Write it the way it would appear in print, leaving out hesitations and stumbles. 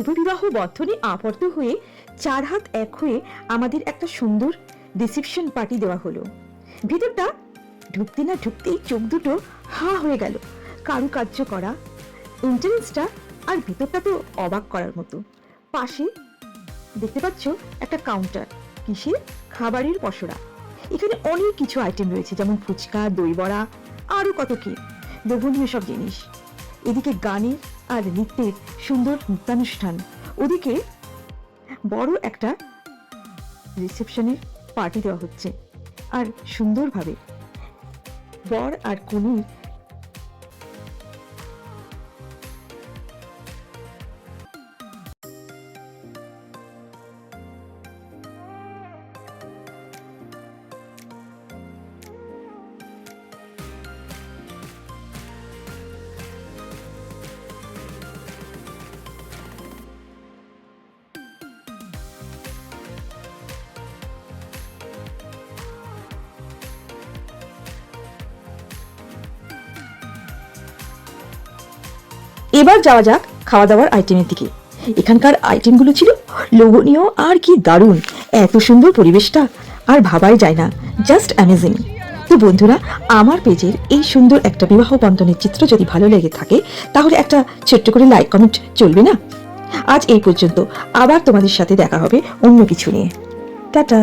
নববিবাহ বন্ধনে আবদ্ধ হয়ে 4 হাত এক হয়ে আমাদের একটা সুন্দর রিসেপশন পার্টি দেওয়া হলো। ভেতরটা ঢুকতে না ঢুকতেই চোখ দুটো হা হয়ে গেল। কারুকার্য করা এন্ট্রান্সটা আর ভেতরটা তো অবাক করার মতো। পাশে দেখতে পাচ্ছ একটা কাউন্টার, কিসের? খাবারের পসরা। এখানে অনেক কিছু আইটেম রয়েছে, যেমন ফুচকা, দই বড়া, আরো কত কি লোভনীয় সব জিনিস। এদিকে গানের আর নৃত্যের সুন্দর নৃত্যানুষ্ঠান, ওদিকে বড় একটা রিসেপশনের পার্টি দেওয়া হচ্ছে। আর সুন্দরভাবে বর আর কনের এবার যাওয়া যাক খাওয়া দাওয়ার আইটেমের দিকে। এখানকার আইটেমগুলো ছিল লোভনীয় আর কি দারুণ। এত সুন্দর পরিবেশটা আর ভাবাই যায় না, জাস্ট অ্যামেজিং। তো বন্ধুরা, আমার পেজের এই সুন্দর একটা বিবাহ বন্ধনের চিত্র যদি ভালো লেগে থাকে তাহলে একটা ছোট্ট করে লাইক কমেন্ট চলবে না? আজ এই পর্যন্ত, আবার তোমাদের সাথে দেখা হবে অন্য কিছু নিয়ে। টাটা।